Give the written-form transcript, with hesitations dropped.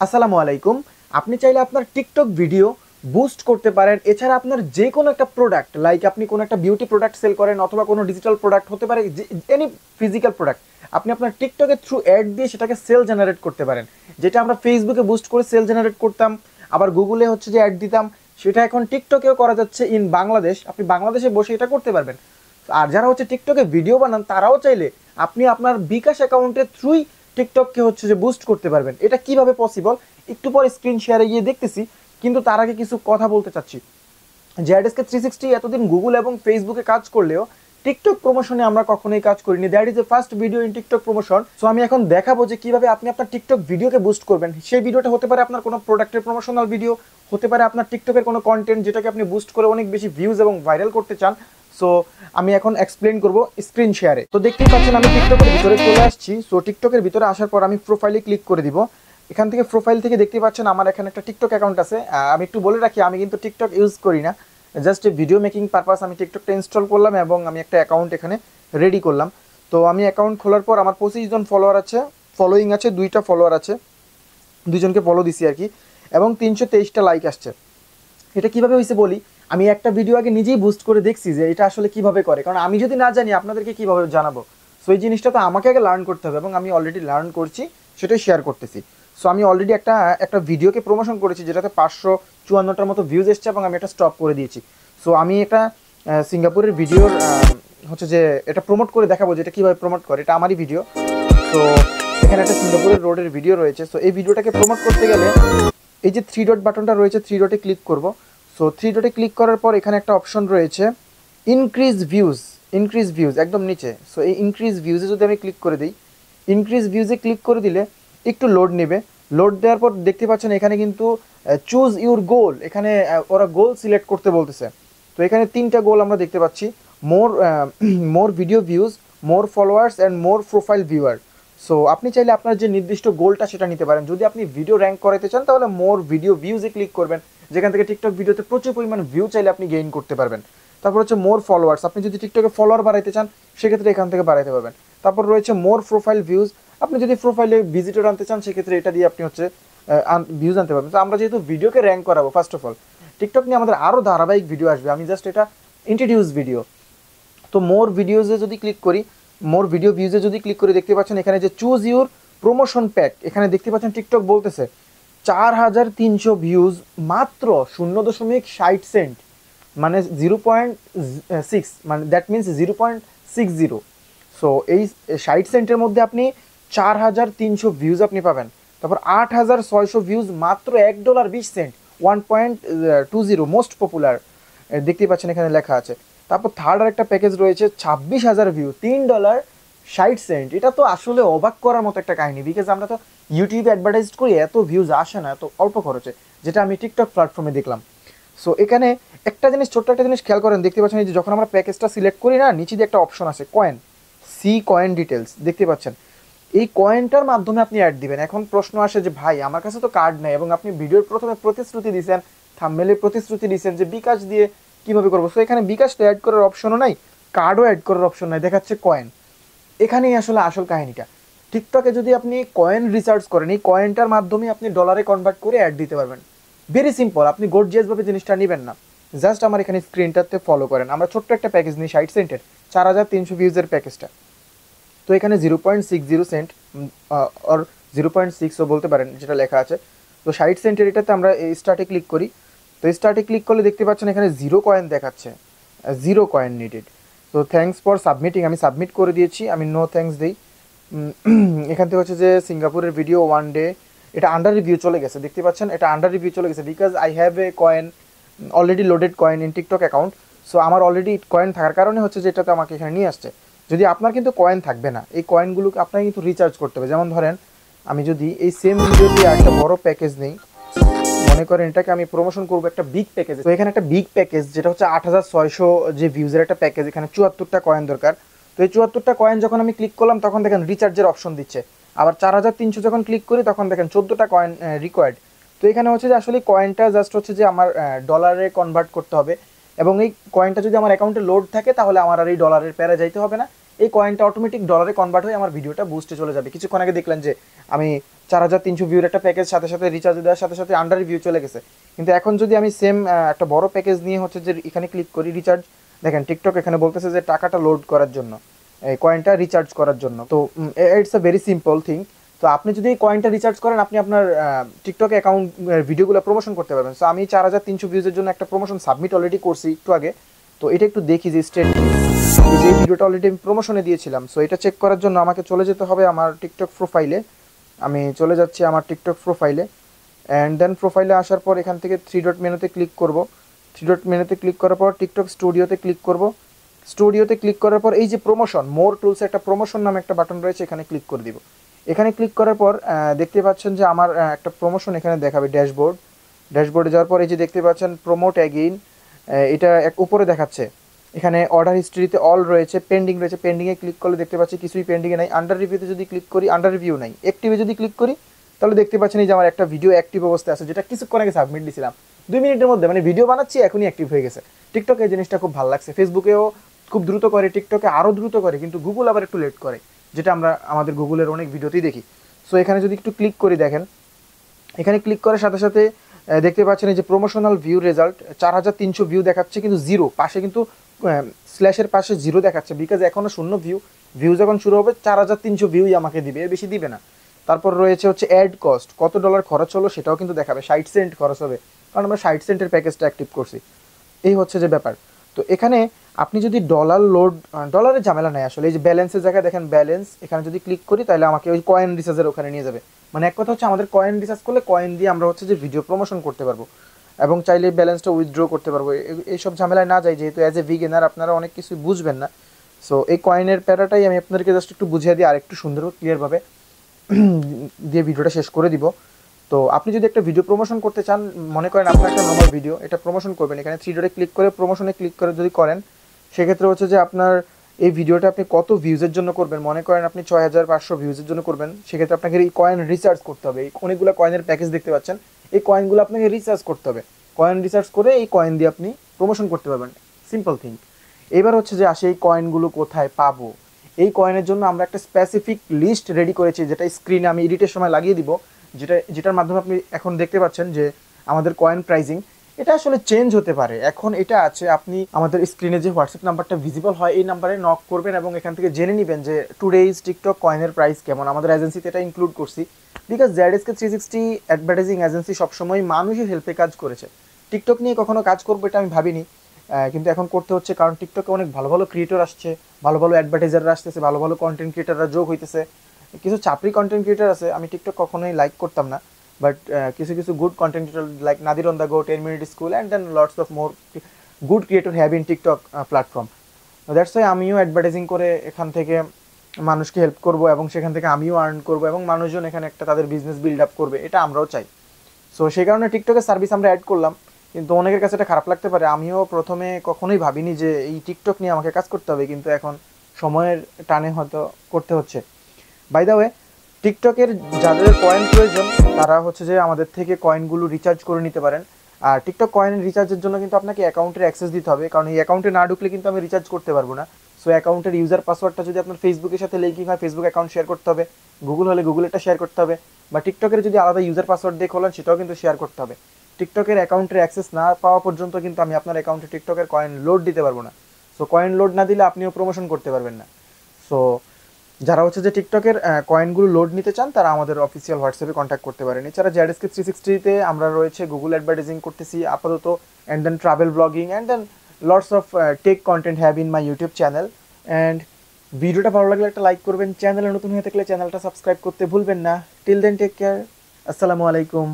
আসসালামু আলাইকুম। আপনি চাইলে আপনার টিকটক ভিডিও বুস্ট করতে পারেন। এছাড়া আপনার যে কোনো একটা প্রোডাক্ট, লাইক আপনি কোনো একটা বিউটি প্রোডাক্ট সেল করেন অথবা কোনো ডিজিটাল প্রোডাক্ট হতে পারে, এনি ফিজিক্যাল প্রোডাক্ট, আপনি আপনার টিকটকের থ্রু অ্যাড দিয়ে সেটাকে সেল জেনারেট করতে পারেন। যেটা আমরা ফেসবুকে বুস্ট করে সেল জেনারেট করতাম, আবার গুগলে হচ্ছে যে অ্যাড দিতাম, সেটা এখন টিকটকেও করা যাচ্ছে ইন বাংলাদেশ। আপনি বাংলাদেশে বসে এটা করতে পারবেন। আর যারা হচ্ছে টিকটকে ভিডিও বানান তারাও চাইলে আপনি আপনার বিকাশ অ্যাকাউন্টের থ্রুই টিকটককে হচ্ছে যে বুস্ট করতে পারবেন। এটা কিভাবে পসিবল একটু পরে স্ক্রিন শেয়ারে গিয়ে দেখতেছি, কিন্তু তার আগে কিছু কথা বলতে চাচ্ছি। জেআরএসকে 360 এতদিন গুগল এবং ফেসবুকে কাজ করলেও টিকটক প্রমোশনে আমরা কখনোই কাজ করিনি। That is a first video in TikTok promotion. So আমি এখন দেখাবো যে কিভাবে আপনি আপনার টিকটক ভিডিওকে বুস্ট করবেন। সেই ভিডিওটা হতে পারে আপনার কোনো প্রোডাক্টের প্রমোশনাল ভিডিও, হতে পারে আপনার টিকটকের কোনো কন্টেন্ট যেটাকে আপনি বুস্ট করে অনেক বেশি ভিউজ এবং ভাইরাল করতে চান। সো আমি এখন এক্সপ্লেন করব স্ক্রিন শেয়ারে। তো দেখতেই পাচ্ছেন আমি টিকটকের ভিতরে চলে আসছি। সো টিকটকের ভিতরে আসার পর আমি প্রোফাইলে ক্লিক করে দিব। এখান থেকে প্রোফাইল থেকে দেখতে পাচ্ছেন আমার এখানে একটা টিকটক অ্যাকাউন্ট আছে। আমি একটু বলে রাখি, আমি কিন্তু টিকটক ইউজ করি না, জাস্ট ভিডিও মেকিং পারপাস আমি টিকটকটা ইনস্টল করলাম এবং আমি একটা অ্যাকাউন্ট এখানে রেডি করলাম। তো আমি অ্যাকাউন্ট খোলার পর আমার 25 জন ফলোয়ার আছে, ফলোয়িং আছে, 2টা ফলোয়ার আছে, 2জনকে ফলো দিছি আর কি, এবং 323টা লাইক আসছে। এটা কিভাবে হয়েছে বলি, আমি একটা ভিডিও আগে নিজেই বুস্ট করে দেখছি যে এটা আসলে কিভাবে করে, কারণ আমি যদি না জানি আপনাদেরকে কিভাবে জানাবো। সো এই জিনিসটা তো আমাকে আগে লার্ন করতে হবে এবং আমি অলরেডি লার্ন করছি, সেটাই শেয়ার করতেছি। সো আমি অলরেডি একটা ভিডিওকে প্রমোশন করেছি যেটাতে 554টার মতো ভিউজ এসছে এবং আমি এটা স্টপ করে দিয়েছি। সো আমি এটা সিঙ্গাপুরের ভিডিওর হচ্ছে যে এটা প্রমোট করে দেখাবো যে এটা কীভাবে প্রমোট করে। এটা আমারই ভিডিও। তো এখানে একটা সিঙ্গাপুরের রোডের ভিডিও রয়েছে। সো এই ভিডিওটাকে প্রমোট করতে গেলে এই যে 3 ডট বাটনটা রয়েছে, 3 ডটে ক্লিক করব। সো 3 ডটে ক্লিক করার পর এখানে একটা অপশন রয়েছে ইনক্রিজ ভিউজ একদম নিচে। সো এই ইনক্রিজ ভিউজে যদি আমি ক্লিক করে দিই, ইনক্রিজ ভিউজে ক্লিক করে দিলে একটু লোড নেবে। লোড দেওয়ার পর দেখতে পাচ্ছেন এখানে কিন্তু চুজ ইউর গোল, এখানে ওরা গোল সিলেক্ট করতে বলতেছে। তো এখানে 3টা গোল আমরা দেখতে পাচ্ছি, more more video views, more followers and more profile viewer. So আপনি চাইলে আপনার যে নির্দিষ্ট গোলটা সেটা নিতে পারেন। যদি আপনি ভিডিও র্যাঙ্ক করাতে চান তাহলে মোর ভিডিও ভিউজে ক্লিক করবেন, যেখান থেকে টিকটক ভিডিওতে প্রচুর পরিমাণ ভিউ চাইলে আপনি গেইন করতে পারবেন। তারপর হচ্ছে মোর ফলোয়ার্স, আপনি যদি টিকটকে ফলোয়ার বাড়াইতে চান সেক্ষেত্রে এখান থেকে বাড়াইতে পারবেন। তারপর রয়েছে মোর প্রোফাইল ভিউজ, আপনি যদি প্রোফাইলে ভিজিটর আনতে চান সেক্ষেত্রে এটা দিয়ে আপনি হচ্ছে ভিউজ আনতে পারবেন। তো আমরা যেহেতু ভিডিওকে র্যাঙ্ক করাবো, ফার্স্ট অফ অল টিকটক নিয়ে আমাদের আরও ধারাবাহিক ভিডিও আসবে, আমি জাস্ট এটা ইন্ট্রোডিউস ভিডিও। তো মোর ভিডিওজে যদি ক্লিক করি, মোর ভিডিও ভিউজে যদি ক্লিক করি, দেখতে পাচ্ছেন এখানে যে চুজ ইউর প্রমোশন প্যাক, এখানে দেখতে পাচ্ছেন টিকটক বলতেছে 4300 ভিউজ মাত্র 0.60 সেন্ট, মানে 0.6, মানে দ্যাট মিনস 0.60। সো এই 60 সেন্টের মধ্যে আপনি 4300 ভিউজ আপনি পাবেন। তারপর 8600 ভিউজ মাত্র $1.20, 1.20 মোস্ট পপুলার, দেখতে পাচ্ছেন এখানে লেখা আছে। তারপর থার্ড আর একটা প্যাকেজ রয়েছে 26,000 ভিউ, $3.60। এটা তো আসলে অবাক করার মতো একটা কাহিনী, বিকজ আমরা তো ইউটিউবে অ্যাডভার্টাইজ করি, এত ভিউজ আসে না এত অল্প খরচে, যেটা আমি টিকটক প্ল্যাটফর্মে দেখলাম। সো এখানে একটা জিনিস, ছোট্ট একটা জিনিস খেয়াল করেন, দেখতে পাচ্ছেন এই যে যখন আমরা প্যাকেজটা সিলেক্ট করি না, নিচে দিয়ে একটা অপশন আছে কয়েন, সি কয়েন ডিটেলস, দেখতে পাচ্ছেন এই কয়েনটার মাধ্যমে আপনি অ্যাড দিবেন। এখন প্রশ্ন আসে যে ভাই আমার কাছে তো কার্ড নেই এবং আপনি ভিডিওর প্রথমে প্রতিশ্রুতি দিয়েছেন, থাম্বনেলে প্রতিশ্রুতি দিয়েছেন যে বিকাশ দিয়ে কীভাবে করবো। সো এখানে বিকাশটা অ্যাড করার অপশনও নাই, কার্ডও অ্যাড করার অপশন নাই, দেখাচ্ছে কয়েন। এখানেই আসলে আসল কাহিনীটা। টিকটকে যদি আপনি কয়েন রিসার্চ করেন, এই কয়েনটার মাধ্যমে আপনি ডলারে কনভার্ট করে অ্যাড দিতে পারবেন। ভেরি সিম্পল, আপনি গর্জিয়াসভাবে জিনিসটা নেবেন না, জাস্ট আমার এখানে স্ক্রিনটাতে ফলো করেন। আমরা ছোট্ট একটা প্যাকেজ নিই 60 সেন্টের, 4300 ভিউজের প্যাকেজটা। তো এখানে 0.60 সেন্ট আর 0.6ও বলতে পারেন যেটা লেখা আছে। তো 60 সেন্টের এটাতে আমরা এই স্টার্টে ক্লিক করি। তো স্টার্টে ক্লিক করলে দেখতে পাচ্ছেন এখানে 0 কয়েন দেখাচ্ছে, 0 কয়েন নিডেড। তো থ্যাঙ্কস ফর সাবমিটিং, আমি সাবমিট করে দিয়েছি, আমি নো থ্যাঙ্কস দিই। এখান থেকে হচ্ছে যে সিঙ্গাপুরের ভিডিও 1 ডে, এটা আন্ডার রিভিউ চলে গেছে, দেখতে পাচ্ছেন এটা আন্ডার রিভিউ চলে গেছে, because I have a coin already loaded coin in TikTok account. So আমার অলরেডি কয়েন থাকার কারণে হচ্ছে যে এটাতে আমাকে এখানে নিয়ে আসছে। যদি আপনার কিন্তু কয়েন থাকবে না, এই কয়েনগুলোকে আপনাকে কিন্তু রিচার্জ করতে হবে। যেমন ধরেন আমি যদি এই সেম ভিডিও দিয়ে একটা বড় প্যাকেজ নেই, মনে করেন এটাকে আমি প্রমোশন করবো একটা বিগ প্যাকেজ। তো এখানে একটা বিগ প্যাকেজ যেটা হচ্ছে 8600 যে ভিউজের একটা প্যাকেজ, এখানে 74টা কয়েন দরকার। তো এই 74টা কয়েন যখন আমি ক্লিক করলাম তখন দেখেন রিচার্জের অপশন দিচ্ছে। আবার 4300 যখন ক্লিক করি তখন দেখেন 14টা কয়েন রিকোয়ার্ড। তো এখানে হচ্ছে যে আসলে কয়েনটা জাস্ট হচ্ছে যে আমার ডলারে কনভার্ট করতে হবে, এবং এই কয়েনটা যদি আমার অ্যাকাউন্টে লোড থাকে তাহলে আমার আর এই ডলারের প্যারা যাইতে হবে না, এই কয়েনটা অটোমেটিক ডলারে কনভার্ট হয়ে আমার ভিডিওটা বুস্টে চলে যাবে। কিছুক্ষণ আগে দেখলেন যে আমি 4300 ভিউর একটা প্যাকেজ সাথে সাথে রিচার্জ দেওয়ার সাথে সাথে আন্ডার রিভিউ চলে গেছে। কিন্তু এখন যদি আমি সেম একটা বড় প্যাকেজ নিয়ে হচ্ছে যে এখানে ক্লিক করি রিচার্জ, দেখেন টিকটক এখানে বলতেছে যে টাকাটা লোড করার জন্য, এই কয়েনটা রিচার্জ করার জন্য। তো it's a very simple thing. তো আপনি যদি এই কয়েনটা রিচার্জ করেন আপনি আপনার টিকটক অ্যাকাউন্ট ভিডিওগুলো প্রমোশন করতে পারবেন। সো আমি 4300 ভিউজের জন্য একটা প্রমোশন সাবমিট অলরেডি করছি একটু আগে। তো এটা একটু দেখি যে স্টেট, যে ভিডিওটা অলরেডি আমি প্রমোশনে দিয়েছিলাম। সো এটা চেক করার জন্য আমাকে চলে যেতে হবে আমার টিকটক প্রোফাইলে। আমি চলে যাচ্ছি আমার টিকটক প্রোফাইলে, অ্যান্ড দেন প্রোফাইলে আসার পর এখান থেকে 3 ডট মেনুতে ক্লিক করব। 3 ডট মেনুতে ক্লিক করার পর টিকটক স্টুডিওতে ক্লিক করব। স্টুডিওতে ক্লিক করার পর এই যে প্রমোশন, মোর টুলসে একটা প্রমোশন নামে একটা বাটন রয়েছে, এখানে ক্লিক করে দিব। এখানে ক্লিক করার পর দেখতে পাচ্ছেন যে আমার একটা প্রমোশন এখানে দেখাবে ড্যাশবোর্ড। ড্যাশবোর্ডে যাওয়ার পর এই যে দেখতে পাচ্ছেন প্রমোট অ্যাগেইন, এটা এক উপরে দেখাচ্ছে। এখানে অর্ডার হিস্ট্রিতে অল রয়েছে, পেন্ডিং রয়েছে, পেন্ডিংয়ে ক্লিক করলে দেখতে পাচ্ছি কিছুই পেন্ডিংয়ে নাই। আন্ডার রিভিউতে যদি ক্লিক করি আন্ডার রিভিউ নাই। অ্যাক্টিভে যদি ক্লিক করি তাহলে দেখতে পাচ্ছেন এই যে আমার একটা ভিডিও অ্যাক্টিভ অবস্থায় আছে, যেটা কিছুক্ষণ আগে সাবমিট দিয়েছিলাম 2 মিনিটের মধ্যে, মানে ভিডিও বানাচ্ছি এখনই অ্যাক্টিভ হয়ে গেছে। টিকটকে এই জিনিসটা খুব ভালো লাগছে। ফেসবুকেও খুব দ্রুত করে, টিকটকে আরও দ্রুত করে, কিন্তু গুগল আবার একটু লেট করে, যেটা আমরা আমাদের গুগলের অনেক ভিডিওতেই দেখি। সো এখানে যদি একটু ক্লিক করি, দেখেন এখানে ক্লিক করার সাথে সাথে দেখতে পাচ্ছেন এই যে প্রমোশনাল ভিউ রেজাল্ট 4300 ভিউ দেখাচ্ছে, কিন্তু জিরো পাশে, কিন্তু স্ল্যাশের পাশে জিরো দেখাচ্ছে, বিকজ এখনও শূন্য ভিউ যখন শুরু হবে 4300 ভিউই আমাকে দিবে, এর বেশি দিবে না। তারপর রয়েছে হচ্ছে অ্যাড কস্ট, কত ডলার খরচ হলো সেটাও কিন্তু দেখাবে, 60 সেন্ট খরচ হবে, কারণ আমরা 60 সেন্টের প্যাকেজটা অ্যাক্টিভ করছি। এই হচ্ছে যে ব্যাপার। তো এখানে আপনি যদি ডলার লোড, ডলারের ঝামেলা নেই আসলে, এই যে ব্যালেন্সের জায়গায় দেখেন ব্যালেন্স, এখানে যদি ক্লিক করি তাহলে আমাকে ওই কয়েন রিচার্জের ওখানে নিয়ে যাবে। মানে এক কথা হচ্ছে আমাদের কয়েন রিচার্জ করলে কয়েন দিয়ে আমরা হচ্ছে যে ভিডিও প্রমোশন করতে পারবো, এবং চাইলে ব্যালেন্সটা উইথড্র করতে পারবো। এইসব ঝামেলায় না যাই, যেহেতু অ্যাজ এ বিগিনার আপনারা অনেক কিছু বুঝবেন না। সো এই কয়েনের প্যারাটাই আমি আপনাদেরকে জাস্ট একটু বুঝিয়ে দিই আর একটু সুন্দর ক্লিয়ারভাবে দিয়ে ভিডিওটা শেষ করে দিব। তো আপনি যদি একটা ভিডিও প্রমোশন করতে চান, মনে করেন আপনার একটা নর্মাল ভিডিও, এটা প্রমোশন করবেন, এখানে 3 ডটে ক্লিক করে প্রমোশনে ক্লিক করে যদি করেন, সেক্ষেত্রে হচ্ছে যে আপনার এই ভিডিওটা আপনি কত ভিউজের জন্য করবেন, মনে করেন আপনি 6500 ভিউজের জন্য করবেন, সেক্ষেত্রে আপনাকে এই কয়েন রিচার্জ করতে হবে। এই অনেকগুলো কয়েনের প্যাকেজ দেখতে পাচ্ছেন, এই কয়েনগুলো আপনাকে রিচার্জ করতে হবে। কয়েন রিচার্জ করে এই কয়েন দিয়ে আপনি প্রমোশন করতে পারবেন, সিম্পল থিং। এবার হচ্ছে যে আসে এই কয়েনগুলো কোথায় পাবো। এই কয়েনের জন্য আমরা একটা স্পেসিফিক লিস্ট রেডি করেছি, যেটা স্ক্রিনে আমি এডিটের সময় লাগিয়ে দিব, যেটার মাধ্যমে আপনি এখন দেখতে পাচ্ছেন যে আমাদের কয়েন প্রাইজিং এটা আসলে চেঞ্জ হতে পারে। এখন এটা আছে, আপনি আমাদের স্ক্রিনে যে হোয়াটসঅ্যাপ নাম্বারটা ভিজিবল হয় এই নাম্বারে নক করবেন এবং এখান থেকে জেনে নেবেন যে টুডেজ টিকটক কয়েনের প্রাইস কেমন। আমাদের এজেন্সিতে এটা ইনক্লুড করছি, বিকজ ZSK 360 অ্যাডভার্টাইজিং এজেন্সি সবসময় মানুষের হেল্পে কাজ করেছে। টিকটক নিয়ে কখনো কাজ করবো এটা আমি ভাবিনি, কিন্তু এখন করতে হচ্ছে, কারণ টিকটকে অনেক ভালো ভালো ক্রিয়েটর আসছে, ভালো ভালো অ্যাডভার্টাইজাররা আসতেছে, ভালো ভালো কন্টেন্ট ক্রিয়েটাররা যোগ হইতেছে। কিছু চাপরি কন্টেন্ট ক্রিয়েটার আছে, আমি টিকটক কখনোই লাইক করতাম না, বাট কিছু কিছু good content creator like Nadir on the go, 10 minute school, and then lots of more good creator have in TikTok platform. That's why আমিও অ্যাডভার্টাইজিং করে এখান থেকে মানুষকে হেল্প করব এবং সেখান থেকে আমিও আর্ন করব এবং মানুষজন এখানে একটা তাদের বিজনেস বিল্ড আপ করবে, এটা আমরাও চাই। সো সেই কারণে টিকটকের সার্ভিস আমরা অ্যাড করলাম, কিন্তু অনেকের কাছে এটা খারাপ লাগতে পারে। আমিও প্রথমে কখনোই ভাবিনি যে এই টিকটক নিয়ে আমাকে কাজ করতে হবে, কিন্তু এখন সময়ের টানে হয়তো করতে হচ্ছে। বাই দ্য ওয়ে, টিকটকের যাদের কয়েন প্রয়োজন তারা হচ্ছে যে আমাদের থেকে কয়েনগুলো রিচার্জ করে নিতে পারেন। আর টিকটক কয়েন রিচার্জের জন্য কিন্তু আপনাকে অ্যাকাউন্টের অ্যাক্সেস দিতে হবে, কারণ এই অ্যাকাউন্টে না ঢুকলে কিন্তু আমি রিচার্জ করতে পারবো না। সো অ্যাকাউন্টের ইউজার পাসওয়ার্ডটা যদি আপনার ফেসবুকের সাথে লিঙ্কিং হয়, ফেসবুক অ্যাকাউন্ট শেয়ার করতে হবে, গুগল হলে গুগলেরটা শেয়ার করতে হবে, বা টিকটকের যদি আলাদা ইউজার পাসওয়ার্ড দিয়ে খোলেন সেটাও কিন্তু শেয়ার করতে হবে। টিকটকের অ্যাকাউন্টের অ্যাক্সেস না পাওয়া পর্যন্ত কিন্তু আমি আপনার অ্যাকাউন্টে টিকটকের কয়েন লোড দিতে পারবো না। সো কয়েন লোড না দিলে আপনিও প্রমোশন করতে পারবেন না। সো যারা হচ্ছে যে টিকটকের কয়েনগুলো লোড নিতে চান তারা আমাদের অফিসিয়াল হোয়াটসঅ্যাপে কন্ট্যাক্ট করতে পারেন। এছাড়া ZSK 360-তে আমরা রয়েছে গুগল অ্যাডভার্টাইজিং করতেছি আপাতত, and then travel blogging, and then lots of tech content have in my YouTube channel. And ভিডিওটা ভালো লাগলে একটা লাইক করবেন, চ্যানেলে নতুন হয়ে থাকলে চ্যানেলটা সাবস্ক্রাইব করতে ভুলবেন না। টিল দেন টেক কেয়ার, আসসালামু আলাইকুম।